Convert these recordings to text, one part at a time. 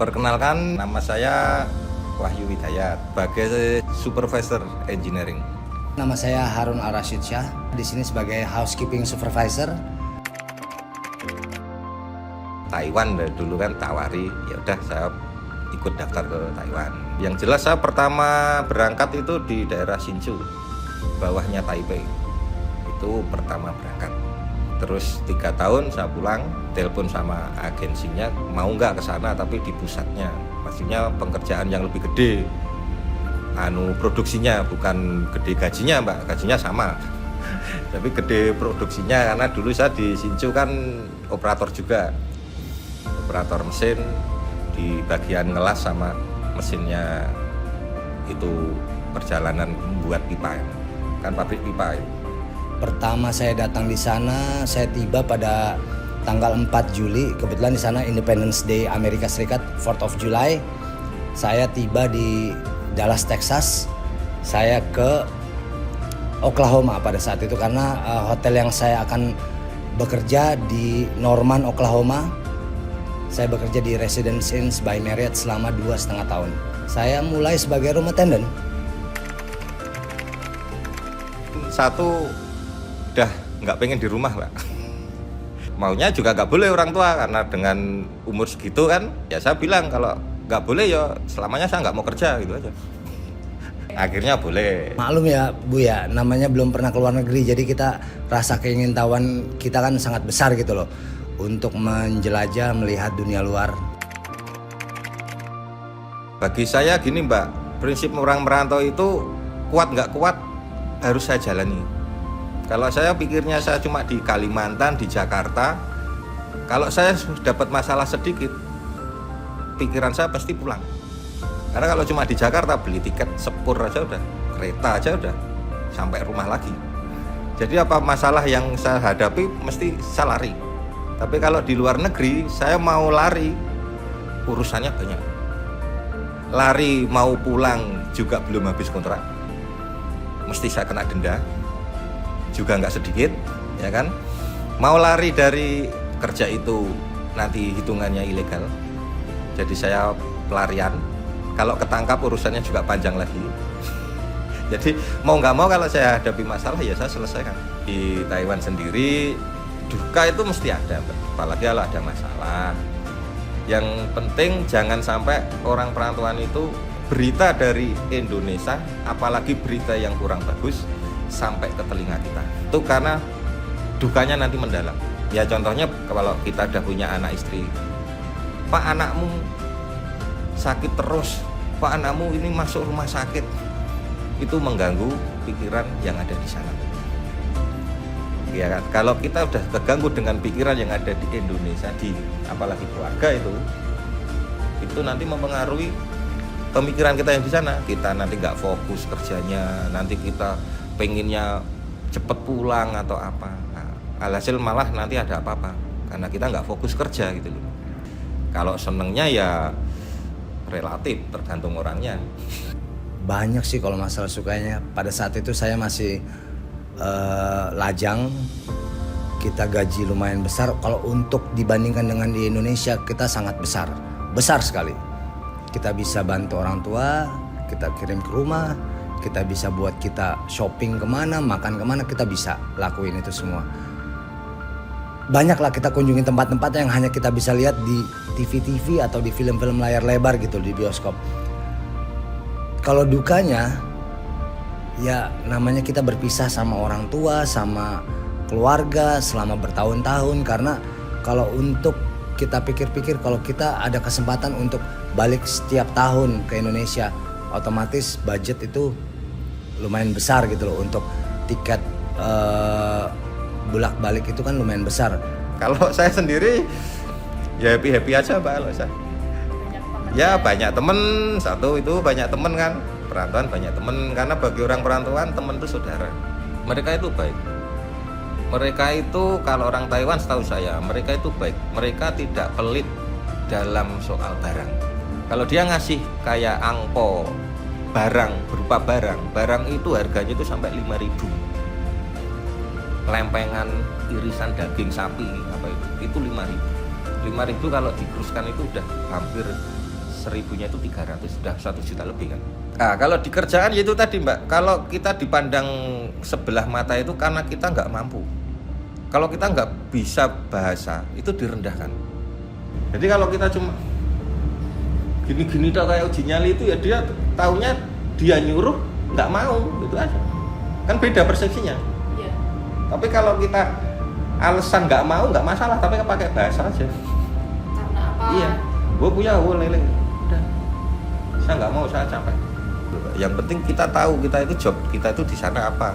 Perkenalkan, nama saya Wahyu Widayat sebagai Supervisor Engineering. Nama saya Harun Al-Rashid Syah, di sini sebagai Housekeeping Supervisor. Taiwan dulu kan tawari, ya udah saya ikut daftar ke Taiwan. Yang jelas saya pertama berangkat itu di daerah Hsinchu, bawahnya Taipei. Itu pertama berangkat. Terus 3 tahun saya pulang, telepon sama agensinya mau nggak ke sana tapi di pusatnya. Maksudnya pekerjaan yang lebih gede. Produksinya bukan gede gajinya, Mbak. Gajinya sama. Tapi gede produksinya karena dulu saya di Hsinchu kan operator juga. Operator mesin di bagian ngelas sama mesinnya itu perjalanan membuat pipa. Kan pabrik pipa itu. Pertama saya datang di sana, saya tiba pada tanggal 4 Juli. Kebetulan di sana Independence Day Amerika Serikat, 4th of July. Saya tiba di Dallas, Texas. Saya ke Oklahoma pada saat itu karena hotel yang saya akan bekerja di Norman, Oklahoma. Saya bekerja di Residence Inn by Marriott selama 2,5 tahun. Saya mulai sebagai room attendant. Satu, udah nggak pengen di rumah, Pak. Maunya juga nggak boleh orang tua karena dengan umur segitu kan, ya saya bilang kalau nggak boleh ya selamanya saya nggak mau kerja gitu aja. Akhirnya boleh. Maklum ya Bu ya, namanya belum pernah keluar negeri, jadi kita rasa keingintahuan kita kan sangat besar gitu loh untuk menjelajah, melihat dunia luar. Bagi saya gini, Mbak, prinsip orang merantau itu kuat nggak kuat harus saya jalani. Kalau saya pikirnya saya cuma di Kalimantan, di Jakarta, kalau saya dapat masalah sedikit, pikiran saya pasti pulang. Karena kalau cuma di Jakarta beli tiket sepur aja udah, kereta aja udah, sampai rumah lagi. Jadi apa masalah yang saya hadapi mesti saya lari. Tapi kalau di luar negeri saya mau lari, urusannya banyak. Lari mau pulang juga belum habis kontrak, mesti saya kena denda, juga nggak sedikit, ya kan? Mau lari dari kerja itu nanti hitungannya ilegal. Jadi saya pelarian. Kalau ketangkap urusannya juga panjang lagi. Jadi mau nggak mau kalau saya hadapi masalah ya saya selesaikan. Di Taiwan sendiri duka itu mesti ada, apalagi kalau ada masalah. Yang penting jangan sampai orang perantauan itu berita dari Indonesia, apalagi berita yang kurang bagus sampai ke telinga kita. Itu karena dukanya nanti mendalam. Ya contohnya kalau kita udah punya anak istri, Pak anakmu sakit terus, Pak anakmu ini masuk rumah sakit, itu mengganggu pikiran yang ada di sana. Ya kan? Kalau kita udah terganggu dengan pikiran yang ada di Indonesia, apalagi keluarga itu nanti mempengaruhi pemikiran kita yang di sana. Kita nanti nggak fokus kerjanya, nanti kita pengennya cepet pulang atau apa. Nah, alhasil malah nanti ada apa-apa karena kita nggak fokus kerja gitu loh. Kalau senengnya ya relatif tergantung orangnya. Banyak sih kalau masalah sukanya. Pada saat itu saya masih lajang, kita gaji lumayan besar. Kalau untuk dibandingkan dengan di Indonesia kita sangat besar sekali. Kita bisa bantu orang tua, kita kirim ke rumah, kita bisa buat kita shopping kemana, makan kemana, kita bisa lakuin itu semua. Banyaklah kita kunjungi tempat-tempat yang hanya kita bisa lihat di TV-TV atau di film-film layar lebar gitu, di bioskop. Kalau dukanya, ya namanya kita berpisah sama orang tua, sama keluarga selama bertahun-tahun. Karena kalau untuk kita pikir-pikir, kalau kita ada kesempatan untuk balik setiap tahun ke Indonesia, otomatis budget itu lumayan besar gitu loh. Untuk tiket bolak-balik itu kan lumayan besar. Kalau saya sendiri ya happy aja, Mbak. Kalau saya ya banyak temen, satu itu banyak temen kan, perantauan banyak temen. Karena bagi orang perantauan temen itu saudara, mereka itu baik. Mereka itu kalau orang Taiwan setahu saya mereka itu baik, mereka tidak pelit dalam soal barang. Kalau dia ngasih kayak angpo barang, berupa barang itu harganya itu sampai 5.000. Lempengan irisan daging sapi apa itu 5.000. 5.000 kalau dikuruskan itu udah hampir 1000-nya itu 300, sudah 1 juta lebih kan. Nah, kalau di kerjaan ya itu tadi Mbak, kalau kita dipandang sebelah mata itu karena kita nggak mampu. Kalau kita nggak bisa bahasa, itu direndahkan. Jadi kalau kita cuma gini-gini tak kayak uji nyali itu ya dia taunya dia nyuruh nggak mau, gitu aja. Kan beda persepsinya. Iya. Tapi kalau kita alasan nggak mau nggak masalah, tapi pakai bahasa aja. Karena apa? Iya, gue punya lele, udah. Saya nggak mau, saya capek. Yang penting kita tahu kita itu job kita itu di sana apa.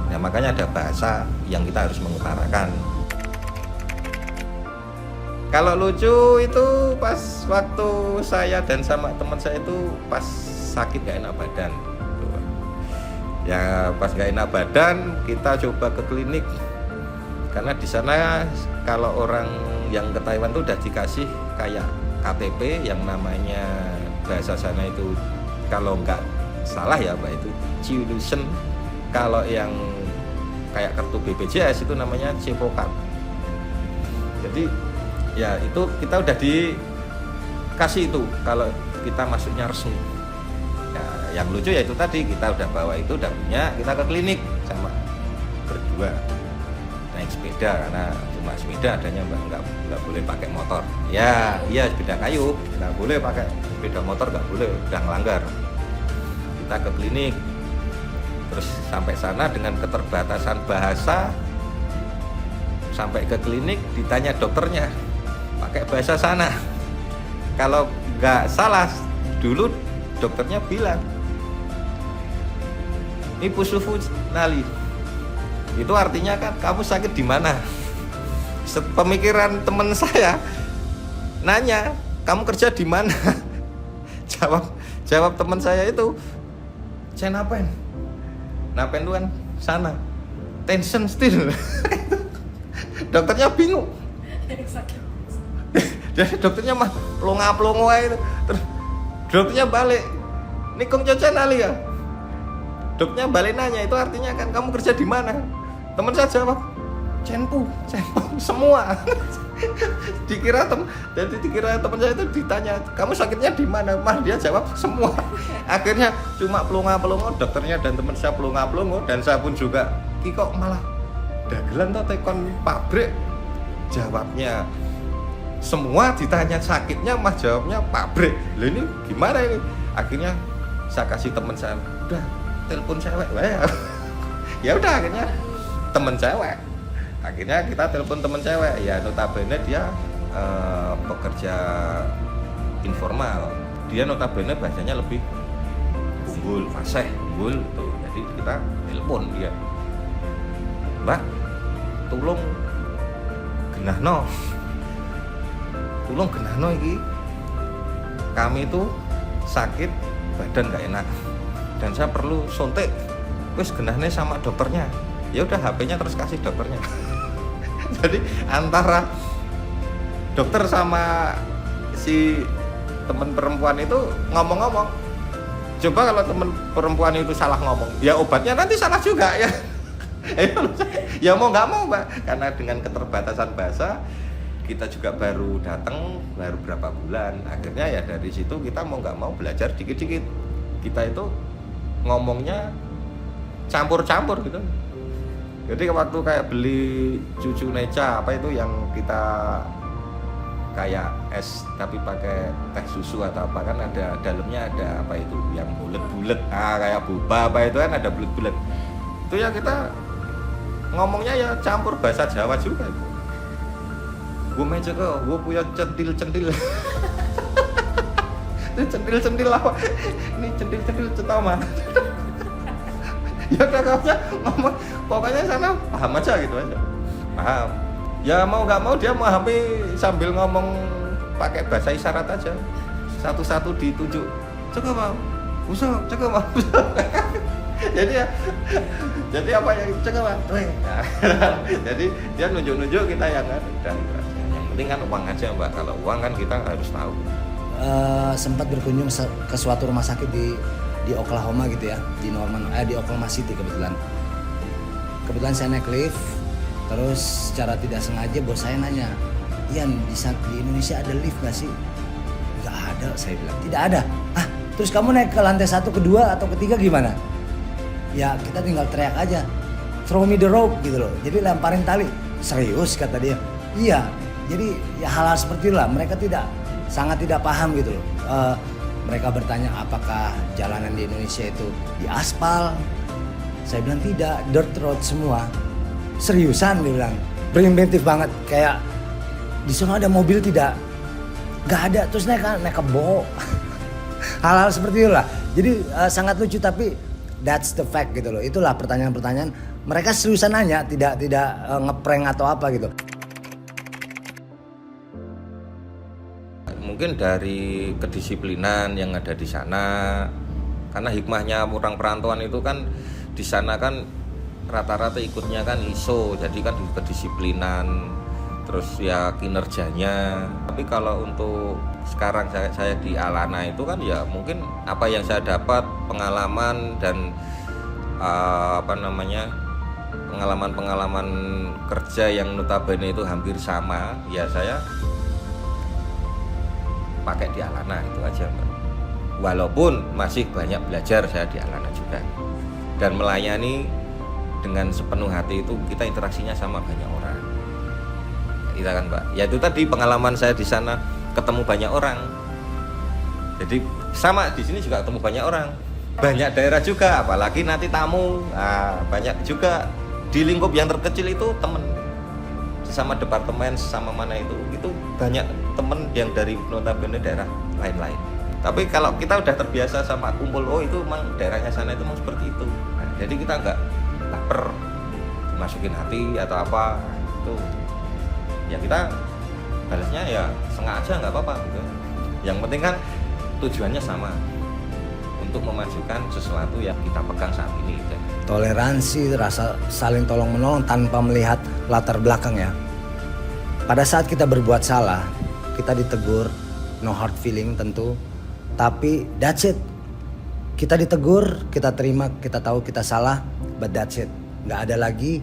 Ya makanya ada bahasa yang kita harus mengutarakan. Kalau lucu itu pas waktu saya dan sama teman saya itu pas sakit gak enak badan. Ya pas gak enak badan kita coba ke klinik. Karena di sana kalau orang yang ke Taiwan tuh udah dikasih kayak KTP yang namanya bahasa sana itu kalau nggak salah ya Mbak itu Chilusen. Kalau yang kayak kartu BPJS itu namanya Cepokat. Jadi ya itu kita udah dikasih itu kalau kita masuknya resmi. Ya, yang lucu ya itu tadi kita udah bawa itu udah punya, kita ke klinik sama berdua naik sepeda karena cuma sepeda adanya Mbak, nggak boleh pakai motor. Ya iya sepeda kayu nggak boleh pakai, sepeda motor nggak boleh, udah ngelanggar. Kita ke klinik terus sampai sana dengan keterbatasan bahasa, sampai ke klinik ditanya dokternya pakai bahasa sana. Kalau nggak salah dulu dokternya bilang ini pusufu nali, itu artinya kan kamu sakit di mana. Pemikiran teman saya nanya kamu kerja di mana. jawab teman saya itu Cenapen. Napen itu kan sana. Tension still. Dokternya bingung. Sakit. Jadi dokternya mah pelongo itu. Terus dokternya balik. Nikung Coca nali ya. Dokternya balik nanya itu artinya kan kamu kerja di mana? Teman saya jawab Cenpu semua. dikira teman saya itu ditanya kamu sakitnya di mana? Mah dia jawab semua. Akhirnya cuma pelongo dokternya dan teman saya pelongo dan saya pun juga kok malah dagelan atau tekon pabrik. Jawabnya semua, ditanya sakitnya mah jawabnya pabrik. Lah ini gimana ini? Akhirnya saya kasih teman saya, udah telepon cewek wae. Ya udah akhirnya teman cewek. Akhirnya kita telepon teman cewek. Ya notabene dia pekerja informal. Dia notabene bahasanya lebih unggul, fasih, unggul tuh. Jadi kita telepon dia. Mbak, tolong genahno iki. Kami itu sakit, badan gak enak. Dan saya perlu suntik. Wis genahne sama dokternya. Ya udah HP-nya terus kasih dokternya. Jadi antara dokter sama si teman perempuan itu ngomong-ngomong. Coba kalau teman perempuan itu salah ngomong, ya obatnya nanti salah juga ya. Ya mau nggak mau Mbak, karena dengan keterbatasan bahasa kita juga baru datang baru berapa bulan. Akhirnya ya dari situ kita mau nggak mau belajar dikit-dikit. Kita itu ngomongnya campur-campur gitu. Jadi waktu kayak beli cucu neca apa itu yang kita kayak es tapi pakai teh susu atau apa kan ada dalamnya ada apa itu yang bulet-bulet kayak boba apa itu kan ada bulet-bulet. Itu ya kita ngomongnya ya campur bahasa Jawa juga. Gue meja kok, gue punya centil-centil. Centil-centil apa? Ini centil-centil cetama. Ya udah ngomong pokoknya sana paham aja gitu aja, paham ya mau nggak mau dia memahami sambil ngomong pakai bahasa isyarat aja, satu-satu ditunjuk cek mau usah cek mau. jadi apa yang cek mau jadi dia nunjuk-nunjuk kita yang kan dan yang penting kan uang aja Mbak, kalau uang kan kita harus tahu. Sempat berkunjung ke suatu rumah sakit di Oklahoma gitu ya, di Oklahoma City kebetulan saya naik lift, terus secara tidak sengaja bos saya nanya, Ian di Indonesia ada lift nggak sih? Nggak ada ada, saya bilang. Tidak ada. Ah, terus kamu naik ke lantai 1, kedua atau ketiga gimana? Ya kita tinggal teriak aja, throw me the rope gitu loh. Jadi lemparin tali. Serius kata dia. Iya. Jadi ya hal-hal seperti itulah. Mereka sangat tidak paham gitu loh. Mereka bertanya apakah jalanan di Indonesia itu diaspal. Saya bilang tidak, dirt road semua. Seriusan dia bilang. Primitif banget, kayak di sana ada mobil tidak? Gak ada, terus naik kebo. Hal-hal seperti itulah. Jadi sangat lucu, tapi that's the fact gitu loh. Itulah pertanyaan-pertanyaan. Mereka seriusan nanya, tidak ngeprank atau apa gitu. Mungkin dari kedisiplinan yang ada di sana, karena hikmahnya orang perantauan itu kan di sana kan rata-rata ikutnya kan ISO, jadi kan di kedisiplinan, terus ya kinerjanya. Tapi kalau untuk sekarang saya di Alana itu kan ya mungkin apa yang saya dapat pengalaman dan pengalaman kerja yang notabene itu hampir sama, ya saya pakai di Alana itu aja, Mbak. Walaupun masih banyak belajar saya di Alana juga, dan melayani dengan sepenuh hati itu kita interaksinya sama banyak orang. Kita kan, Mbak. Ya itu tadi pengalaman saya di sana ketemu banyak orang. Jadi sama di sini juga ketemu banyak orang. Banyak daerah juga, apalagi nanti tamu. Nah, banyak juga di lingkup yang terkecil itu temen sama departemen sama mana itu banyak temen yang dari notabene daerah lain-lain. Tapi kalau kita udah terbiasa sama kumpul, oh itu memang daerahnya sana itu memang seperti itu. Nah, jadi kita nggak baper dimasukin hati atau apa itu, ya kita balasnya ya sengaja nggak apa-apa gitu. Yang penting kan tujuannya sama, untuk memajukan sesuatu yang kita pegang saat ini gitu. Toleransi, rasa saling tolong menolong tanpa melihat latar belakang ya. Pada saat kita berbuat salah, kita ditegur, no hard feeling tentu, tapi that's it. Kita ditegur, kita terima, kita tahu kita salah, but that's it. Nggak ada lagi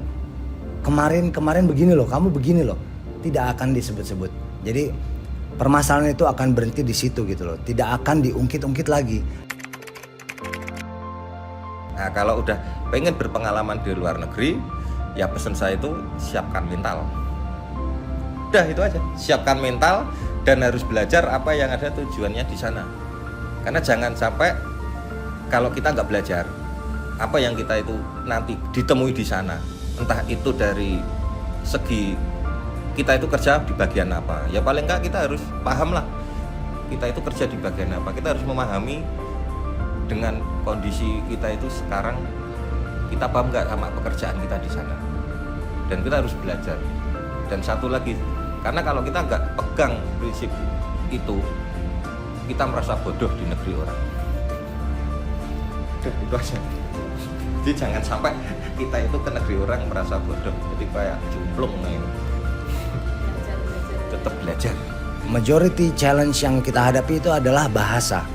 kemarin begini loh, kamu begini loh, tidak akan disebut-sebut. Jadi permasalahan itu akan berhenti di situ gitu loh, tidak akan diungkit-ungkit lagi. Nah, kalau udah pengen berpengalaman di luar negeri, ya pesan saya itu siapkan mental. Udah itu aja, siapkan mental dan harus belajar apa yang ada tujuannya di sana. Karena jangan sampai kalau kita nggak belajar, apa yang kita itu nanti ditemui di sana, entah itu dari segi kita itu kerja di bagian apa, ya paling nggak kita harus paham lah kita itu kerja di bagian apa. Kita harus memahami dengan kondisi kita itu sekarang, kita paham nggak sama pekerjaan kita di sana, dan kita harus belajar. Dan satu lagi, karena kalau kita nggak pegang prinsip itu, kita merasa bodoh di negeri orang. Udah itu aja. Jadi jangan sampai kita itu ke negeri orang merasa bodoh, jadi kayak cumplung gitu. Tetap belajar. Majority challenge yang kita hadapi itu adalah bahasa.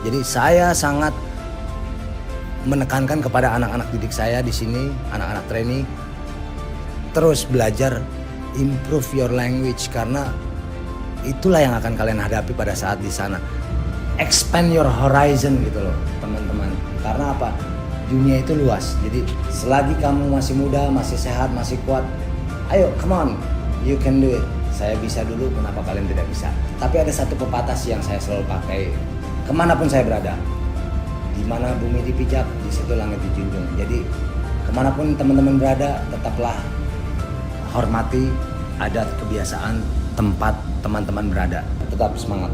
Jadi saya sangat menekankan kepada anak-anak didik saya di sini, anak-anak trainee, terus belajar, improve your language, karena itulah yang akan kalian hadapi pada saat di sana. Expand your horizon gitu loh teman-teman. Karena apa? Dunia itu luas. Jadi selagi kamu masih muda, masih sehat, masih kuat, ayo come on, you can do it. Saya bisa dulu, kenapa kalian tidak bisa? Tapi ada satu pepatah yang saya selalu pakai kemanapun saya berada. Di mana bumi dipijak, di situ langit dijunjung. Jadi kemanapun teman-teman berada, tetaplah hormati adat, kebiasaan, tempat teman-teman berada. Tetap semangat.